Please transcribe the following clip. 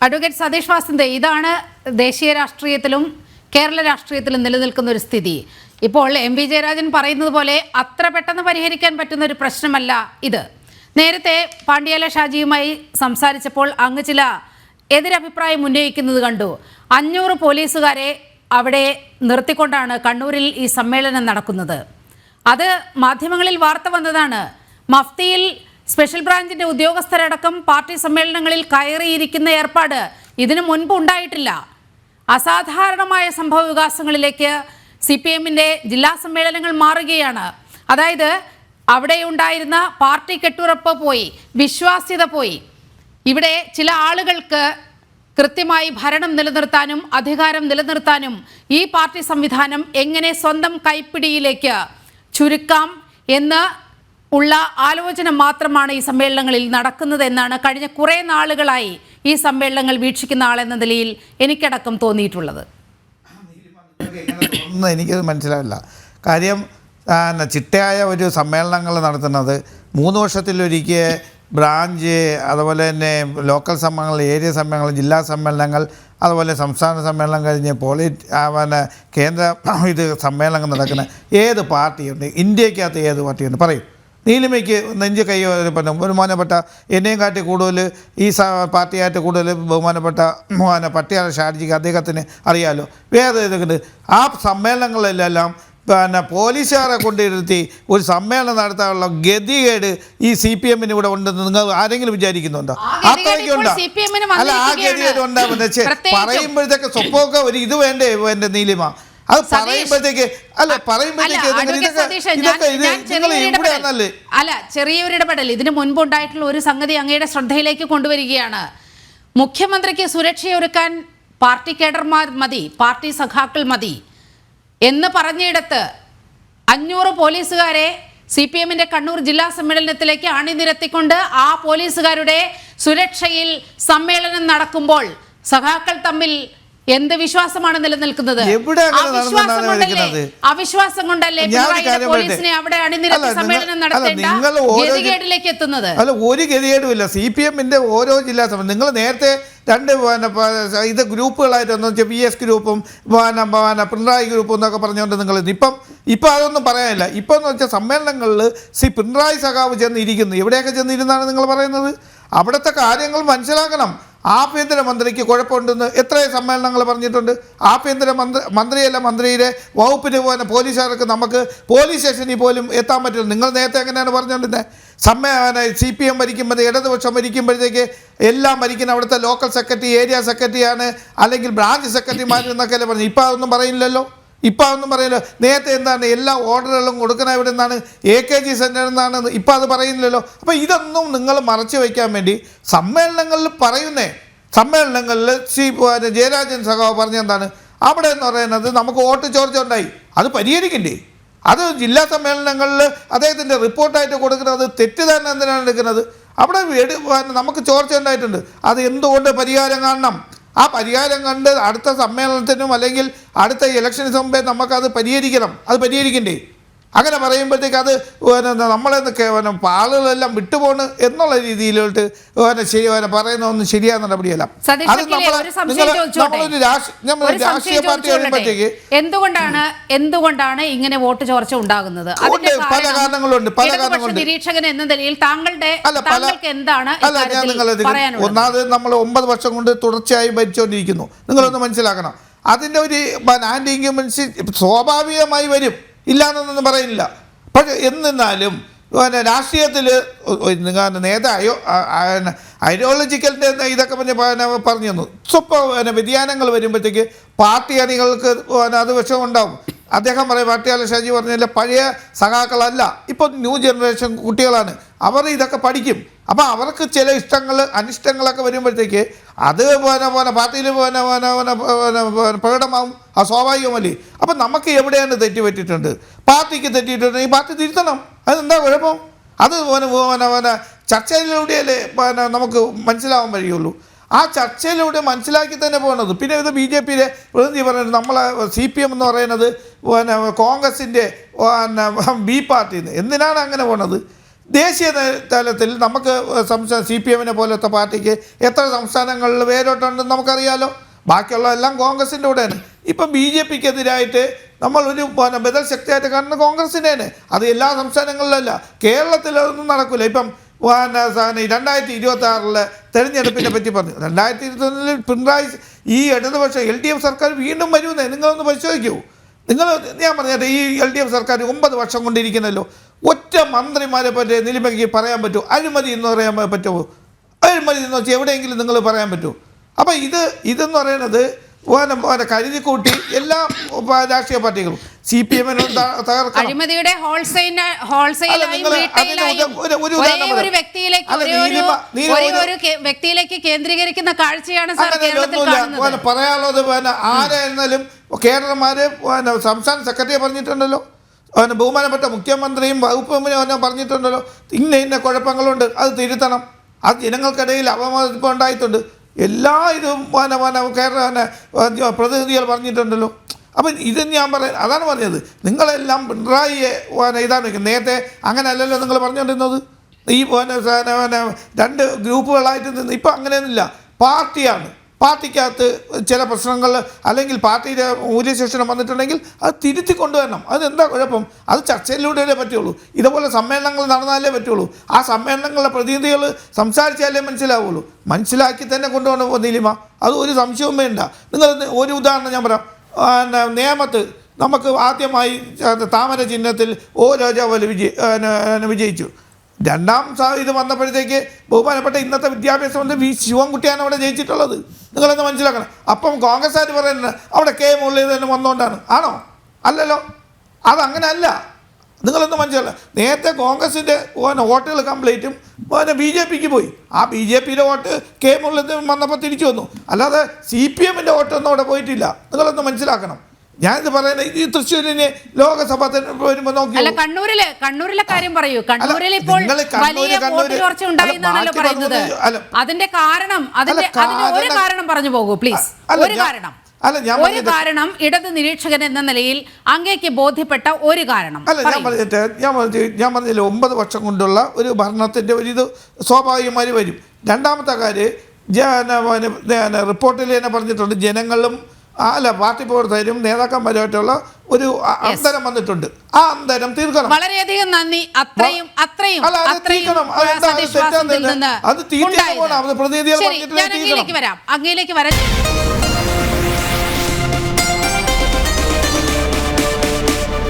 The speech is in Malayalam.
അഡ്വക്കേറ്റ് സതീഷ് വാസന്ത്, ഇതാണ് ദേശീയ രാഷ്ട്രീയത്തിലും കേരള രാഷ്ട്രീയത്തിലും നിലനിൽക്കുന്ന ഒരു സ്ഥിതി. ഇപ്പോൾ എം വി ജയരാജൻ പറയുന്നത് പോലെ അത്ര പെട്ടെന്ന് പരിഹരിക്കാൻ പറ്റുന്ന ഒരു പ്രശ്നമല്ല ഇത്. നേരത്തെ പാണ്ഡ്യാല ഷാജിയുമായി സംസാരിച്ചപ്പോൾ അങ്ങ് ചില എതിരഭിപ്രായം ഉന്നയിക്കുന്നത് കണ്ടു. 500 പോലീസുകാരെ അവിടെ നിർത്തിക്കൊണ്ടാണ് കണ്ണൂരിൽ ഈ സമ്മേളനം നടക്കുന്നത്. അത് മാധ്യമങ്ങളിൽ വാർത്ത വന്നതാണ്. മഫ്തിയിൽ സ്പെഷ്യൽ ബ്രാഞ്ചിന്റെ ഉദ്യോഗസ്ഥരടക്കം പാർട്ടി സമ്മേളനങ്ങളിൽ കയറിയിരിക്കുന്ന ഏർപ്പാട് ഇതിനു മുൻപ് ഉണ്ടായിട്ടില്ല. അസാധാരണമായ സംഭവ വികാസങ്ങളിലേക്ക് CPM-ന്റെ ജില്ലാ സമ്മേളനങ്ങൾ മാറുകയാണ്. അതായത് അവിടെ ഉണ്ടായിരുന്ന പാർട്ടി കെട്ടുറപ്പ് പോയി, വിശ്വാസ്യത പോയി. ഇവിടെ ചില ആളുകൾക്ക് കൃത്യമായി ഭരണം നിലനിർത്താനും അധികാരം നിലനിർത്താനും ഈ പാർട്ടി സംവിധാനം എങ്ങനെ സ്വന്തം കൈപ്പിടിയിലേക്ക് ചുരുക്കാം എന്ന് ഉള്ള ആലോചന മാത്രമാണ് ഈ സമ്മേളനങ്ങളിൽ നടക്കുന്നത് എന്നാണ് കഴിഞ്ഞ കുറേ നാളുകളായി ഈ സമ്മേളനങ്ങൾ വീക്ഷിക്കുന്ന ആളെന്ന നിലയിൽ എനിക്കടക്കം തോന്നിയിട്ടുള്ളത്. എനിക്കത് മനസ്സിലാവില്ല. കാര്യം ചിട്ടയായ ഒരു സമ്മേളനങ്ങൾ നടത്തുന്നത് 3 വർഷത്തിലൊരിക്കൽ ബ്രാഞ്ച്, അതുപോലെ തന്നെ ലോക്കൽ സമ്മേളനങ്ങൾ, ഏരിയ സമ്മേളനങ്ങൾ, ജില്ലാ സമ്മേളനങ്ങൾ, അതുപോലെ സംസ്ഥാന സമ്മേളനം കഴിഞ്ഞ് കേന്ദ്ര സമ്മേളനങ്ങൾ നടക്കുന്ന ഏത് പാർട്ടിയുണ്ട്? ഇന്ത്യക്കകത്ത് ഏത് പാർട്ടിയുണ്ട്? പറയും. നീലിമയ്ക്ക് നെഞ്ച് കൈ ബഹുമാനപ്പെട്ട എന്നെയും കാട്ടി കൂടുതൽ ഈ പാർട്ടിയായിട്ട് കൂടുതൽ ബഹുമാനപ്പെട്ട പട്ടിയാല ഷാജിക്ക് അദ്ദേഹത്തിന് അറിയാമല്ലോ. വേറെ ഏതൊക്കെ ആ സമ്മേളനങ്ങളിലെല്ലാം പോലീസുകാരെ കൊണ്ടിരുത്തി ഒരു സമ്മേളനം നടത്താനുള്ള ഗതികേട് ഈ CPM-ന് ഇവിടെ ഉണ്ടെന്ന് നിങ്ങൾ ആരെങ്കിലും വിചാരിക്കുന്നുണ്ടോ? അത്രയ്ക്കുണ്ടോ? അല്ല, ആ ഗതികേട് ഉണ്ടാകുന്ന പറയുമ്പോഴത്തേക്ക് സ്വപ്പമൊക്കെ ഒരു ഇത് വേണ്ടേ എൻ്റെ നീലിമ? അത് പറയുമ്പോഴത്തേക്ക് ചെറിയൊരു ഇടപെടൽ ഇതിനു മുൻപ് ഉണ്ടായിട്ടുള്ള ഒരു സംഗതി അങ്ങയുടെ ശ്രദ്ധയിലേക്ക് കൊണ്ടുവരികയാണ്. മുഖ്യമന്ത്രിക്ക് സുരക്ഷയൊരുക്കാൻ പാർട്ടി കേഡർമാർ മതി, പാർട്ടി സഖാക്കൾ മതി എന്ന് പറഞ്ഞിടത്ത് 500 പോലീസുകാരെ CPM-ന്റെ കണ്ണൂർ ജില്ലാ സമ്മേളനത്തിലേക്ക് അണിനിരത്തിക്കൊണ്ട് ആ പോലീസുകാരുടെ സുരക്ഷയിൽ സമ്മേളനം നടക്കുമ്പോൾ സഖാക്കൾ തമ്മിൽ എന്ത് വിശ്വാസമാണ് നിലനിൽക്കുന്നത്? അവിശ്വാസം കൊണ്ടല്ലേ പോലീസിനെ അവിടെ അണിനിരത്തി സമ്മേളനം നടത്തേണ്ട ഗതികേടിലേക്ക് എത്തുന്നത്? അല്ല, ഒരു ഗതികേടുമില്ല. CPM-ന്റെ ഓരോ ജില്ലാ സമ്മേളനം നിങ്ങൾ നേരത്തെ 2 ഇത് ഗ്രൂപ്പുകളായിട്ടൊന്നും PS ഗ്രൂപ്പും പിണറായി ഗ്രൂപ്പും എന്നൊക്കെ പറഞ്ഞുകൊണ്ട് നിങ്ങൾ ഇപ്പം അതൊന്നും പറയാനില്ല. ഇപ്പം എന്ന് വെച്ചാൽ സമ്മേളനങ്ങളിൽ പിണറായി സഖാവ് ചെന്നിരിക്കുന്നു. എവിടെയൊക്കെ ചെന്നിരുന്നാണ് നിങ്ങൾ പറയുന്നത്? അവിടുത്തെ കാര്യങ്ങൾ മനസ്സിലാക്കണം. ആഭ്യന്തരമന്ത്രിക്ക് കുഴപ്പമുണ്ടെന്ന് എത്ര സമ്മേളനങ്ങൾ പറഞ്ഞിട്ടുണ്ട്. മന്ത്രിയല്ല, മന്ത്രിയുടെ വകുപ്പിന് പോലെ പോലീസുകാർക്ക് നമുക്ക് പോലീസ് സ്റ്റേഷനിൽ പോലും എത്താൻ പറ്റില്ല. നിങ്ങൾ നേരത്തെ എങ്ങനെയാണ് പറഞ്ഞുകൊണ്ടിരുന്നത്? CPM ഭരിക്കുമ്പോൾ, ഇടതുപക്ഷം ഭരിക്കുമ്പോഴത്തേക്ക് എല്ലാം ഭരിക്കുന്ന അവിടുത്തെ ലോക്കൽ സെക്രട്ടറി, ഏരിയ സെക്രട്ടറിയാണ്, അല്ലെങ്കിൽ ബ്രാഞ്ച് സെക്രട്ടറിമാരെന്നൊക്കെയല്ലേ പറഞ്ഞു. ഇപ്പം അതൊന്നും പറയില്ലല്ലോ. നേരത്തെ എന്താണ് എല്ലാ ഓർഡറുകളും കൊടുക്കണ എവിടെ നിന്നാണ്? AKG സെൻറ്ററിൽ നിന്നാണ്. ഇപ്പം അത് പറയുന്നില്ലല്ലോ. അപ്പോൾ ഇതൊന്നും നിങ്ങൾ മറച്ചു വയ്ക്കാൻ വേണ്ടി സമ്മേളനങ്ങളിൽ സമ്മേളനങ്ങളിൽ ജയരാജൻ സഖാവ് പറഞ്ഞെന്താണ്? അവിടെ എന്ന് പറയുന്നത് നമുക്ക് വോട്ട് ചോർച്ച ഉണ്ടായി, അത് പരിഹരിക്കണ്ടേ? അത് ജില്ലാ സമ്മേളനങ്ങളിൽ അദ്ദേഹത്തിൻ്റെ റിപ്പോർട്ടായിട്ട് കൊടുക്കുന്നത് തെറ്റിദ്ധാരണ എന്തിനാണ് എടുക്കുന്നത്? അവിടെ നമുക്ക് ചോർച്ച ഉണ്ടായിട്ടുണ്ട്, അത് എന്തുകൊണ്ട് പരിഹാരം കാണണം? ആ പരിഹാരം കണ്ട് അടുത്ത സമ്മേളനത്തിനും അല്ലെങ്കിൽ അടുത്ത ഇലക്ഷന് മുമ്പേ നമുക്കത് പരിഹരിക്കണം. അത് പരിഹരിക്കണ്ടേ? അങ്ങനെ പറയുമ്പോഴത്തേക്ക് അത് നമ്മളെന്നൊക്കെ ആളുകളെല്ലാം വിട്ടുപോണ് എന്നുള്ള രീതിയിലോട്ട് പറയുന്നതൊന്നും ശരിയായ നടപടിയല്ല. അത് നമ്മളൊരു രാഷ്ട്രീയ പാർട്ടി കഴിയുമ്പോഴത്തേക്ക് എന്തുകൊണ്ടാണ് ഇങ്ങനെ വോട്ട് ചോർച്ച ഉണ്ടാകുന്നത്? പല കാരണങ്ങളുണ്ട്. നിരീക്ഷകൻ എന്ന നിലയിൽ താങ്കൾക്ക് എന്താണ് ഒന്നാമത് നമ്മൾ 9 വർഷം കൊണ്ട് തുടർച്ചയായി ഭരിച്ചുകൊണ്ടിരിക്കുന്നു. നിങ്ങളൊന്ന് മനസ്സിലാക്കണം. അതിൻ്റെ ഒരു ആൻറ്റി ഇൻക്യുംബൻസി സ്വാഭാവികമായി വരും, ഇല്ലയെന്നൊന്നും പറയുന്നില്ല. പക്ഷേ എന്നിരുന്നാലും രാഷ്ട്രീയത്തിൽ നേതായോ ഐഡിയോളജിക്കലിൻ്റെ ഇതൊക്കെ പറഞ്ഞു തന്നു. വ്യതിയാനങ്ങൾ വരുമ്പോഴത്തേക്ക് പാർട്ടി അണികൾക്ക് അത് വിഷമമുണ്ടാവും. അദ്ദേഹം പറയും, പട്ടിയാല ഷാജി പറഞ്ഞില്ല, പഴയ സഖാക്കളല്ല, ഇപ്പോൾ ന്യൂ ജനറേഷൻ കുട്ടികളാണ്, അവർ ഇതൊക്കെ പഠിക്കും. അപ്പോൾ അവർക്ക് ചില ഇഷ്ടങ്ങൾ അനിഷ്ടങ്ങളൊക്കെ വരുമ്പോഴത്തേക്ക് അത് പാർട്ടിയിൽ പ്രകടമാവും. അത് സ്വാഭാവികമല്ലേ? അപ്പം നമുക്ക് എവിടെയാണ് തെറ്റുപറ്റിയിട്ടുണ്ട്? പാർട്ടിക്ക് തെറ്റിയിട്ടുണ്ടെങ്കിൽ പാർട്ടി തിരുത്തണം. അതെന്താ കുഴപ്പം? അത് ചർച്ചയിലൂടെയല്ലേ നമുക്ക് മനസ്സിലാവാൻ കഴിയുള്ളൂ. ആ ചർച്ചയിലൂടെ മനസ്സിലാക്കി തന്നെ പോകുന്നത്. പിന്നെ ഇത് BJP-യുടെ പ്രതിനിധി പറയുന്നത് നമ്മളെ CPM എന്ന് പറയുന്നത് കോൺഗ്രസിൻ്റെ B പാർട്ടിന്ന്. എന്തിനാണ് അങ്ങനെ പോണത്? ദേശീയ തലത്തിൽ നമുക്ക് CPM പോലത്തെ പാർട്ടിക്ക് എത്ര സംസ്ഥാനങ്ങളിൽ വേരോട്ടുണ്ടെന്ന് നമുക്കറിയാലോ. ബാക്കിയുള്ള എല്ലാം കോൺഗ്രസിൻ്റെ കൂടെയാണ്. ഇപ്പം BJPക്കെതിരായിട്ട് നമ്മൾ ഒരു ബദൽ ശക്തിയായിട്ട് കാണുന്ന കോൺഗ്രസിനെയാണ്. അത് എല്ലാ സംസ്ഥാനങ്ങളിലല്ല, കേരളത്തിലൊന്നും നടക്കില്ല. ഇപ്പം 2026 തെരഞ്ഞെടുപ്പിനെ പറ്റി പറഞ്ഞു. 2021 പിണറായി ഈ ഇടതുപക്ഷം LDF സർക്കാർ വീണ്ടും വരുമെന്നേ. നിങ്ങളൊന്ന് പരിശോധിക്കൂ. ഞാൻ പറഞ്ഞിട്ട് ഈ LDF സർക്കാർ 9 വർഷം കൊണ്ടിരിക്കുന്നല്ലോ. ഒറ്റ മന്ത്രിമാരെ പറ്റി നിലിമയ്ക്ക് പറയാൻ പറ്റുമോ? അഴിമതി എന്ന് പറയാൻ പറ്റുമോ? അഴിമതി എന്ന് വെച്ചാൽ എവിടെയെങ്കിലും നിങ്ങൾ പറയാൻ പറ്റുമോ? അപ്പം ഇതെന്ന് പറയുന്നത് കരുതിക്കൂട്ടി എല്ലാ രാഷ്ട്രീയ പാർട്ടികളും CPM തകർക്കണം. അഴിമതിയുടെ വ്യക്തിയിലേക്ക് കേന്ദ്രീകരിക്കുന്ന കാഴ്ചയാണ് പറയാനുള്ളത്. ആരായിരുന്നാലും കേരളമാര് സംസ്ഥാന സെക്രട്ടറി പറഞ്ഞിട്ടുണ്ടല്ലോ, ബഹുമാനപ്പെട്ട മുഖ്യമന്ത്രിയും വകുപ്പ് പറഞ്ഞിട്ടുണ്ടല്ലോ, ഇന്ന കുഴപ്പങ്ങളുണ്ട്, അത് തിരുത്തണം. അത് ജനങ്ങൾക്കിടയിൽ അവമതിപ്പ് ഉണ്ടായിട്ടുണ്ട്. എല്ലാ ഇതും കേരള പ്രതിനിധികൾ പറഞ്ഞിട്ടുണ്ടല്ലോ. അപ്പം ഇത് ഞാൻ അതാണ് പറഞ്ഞത്. നിങ്ങളെല്ലാം പിണറായിയെ ഇതാണ് വയ്ക്കുന്നത്. നേരത്തെ അങ്ങനെ അല്ലല്ലോ നിങ്ങൾ പറഞ്ഞുകൊണ്ടിരുന്നത്. ഈ 2 ഗ്രൂപ്പുകളായിട്ട് നിന്ന് ഇപ്പം അങ്ങനെയൊന്നുമില്ല. പാർട്ടിയാണ്. പാർട്ടിക്കകത്ത് ചില പ്രശ്നങ്ങൾ അല്ലെങ്കിൽ പാർട്ടിയുടെ മൂല്യശേഷനം വന്നിട്ടുണ്ടെങ്കിൽ അത് തിരുത്തി കൊണ്ടുവരണം. അതെന്താ കുഴപ്പം? അത് ചർച്ചയിലൂടെയല്ലേ പറ്റുള്ളൂ. ഇതുപോലെ സമ്മേളനങ്ങൾ നടന്നാലേ പറ്റുള്ളൂ. ആ സമ്മേളനങ്ങളിലെ പ്രതിനിധികൾ സംസാരിച്ചാലേ മനസ്സിലാവുള്ളൂ. മനസ്സിലാക്കി തന്നെ കൊണ്ടുപോകണം നീലിമ. അത് ഒരു സംശയവും വേണ്ട. നിങ്ങൾ ഒരു ഉദാഹരണം ഞാൻ പറയാം. നേമത്ത് നമുക്ക് ആദ്യമായി താമര ചിഹ്നത്തിൽ രാജാവ് വിജയിച്ചു. രണ്ടാം ഇത് വന്നപ്പോഴത്തേക്ക് ബഹുമാനപ്പെട്ട ഇന്നത്തെ വിദ്യാഭ്യാസ മന്ത്രി ശിവൻകുട്ടിയാണ് അവിടെ ജയിച്ചിട്ടുള്ളത്. നിങ്ങളൊന്ന് മനസ്സിലാക്കണം. അപ്പം കോൺഗ്രസ്സുകാർ പറയുന്നത് അവിടെ മുരളീധരൻ വന്നുകൊണ്ടാണ്. ആണോ? അല്ലല്ലോ. അതങ്ങനെ അല്ല. നിങ്ങളൊന്ന് മനസ്സിലാക്കണം. നേരത്തെ കോൺഗ്രസിൻ്റെ വോട്ടുകൾ കംപ്ലീറ്റും BJPക്ക് പോയി. ആ BJPയുടെ വോട്ട് മുരളീധരൻ വന്നപ്പോൾ തിരിച്ചു വന്നു. അല്ലാതെ CPMൻ്റെ വോട്ടൊന്നും അവിടെ പോയിട്ടില്ല. നിങ്ങളൊന്ന് മനസ്സിലാക്കണം. ഞാനിത് പറയുന്നത് ഈ തൃശ്ശൂരിന് ലോകസഭ വരുമ്പോൾ നോക്കി കണ്ണൂരിലെ കാര്യം പറയൂ. കണ്ണൂരിൽ ഇപ്പോൾ വലിയ വോട്ട് ചോർച്ച ഉണ്ടായെന്നാണല്ലോ പറയുന്നത്. അതിന്റെ കാരണം ഒരു കാരണം പറഞ്ഞു പോകൂ പ്ലീസ്. ഒരു കാരണം ഇടത് നിരീക്ഷകൻ എന്ന നിലയിൽ അങ്ങേക്ക് ബോധ്യപ്പെട്ട ഒരു കാരണം. ഞാൻ പറഞ്ഞില്ല 9 വർഷം കൊണ്ടുള്ള ഒരു ഭരണത്തിന്റെ ഒരു ഇത് സ്വാഭാവികമായി വരും. രണ്ടാമത്തെ കാര്യം റിപ്പോർട്ടിൽ തന്നെ പറഞ്ഞിട്ടുണ്ട്, ജനങ്ങളും പാർട്ടി പ്രവർത്തകരും നേതാക്കന്മാരുമായിട്ടുള്ള ഒരു അന്തരം വന്നിട്ടുണ്ട്. ആ അന്തരം തീർക്കണം. വളരെയധികം നന്ദി. അത്രയും അത് തീർക്കണം. അങ്ങയിലേക്ക് വരാം.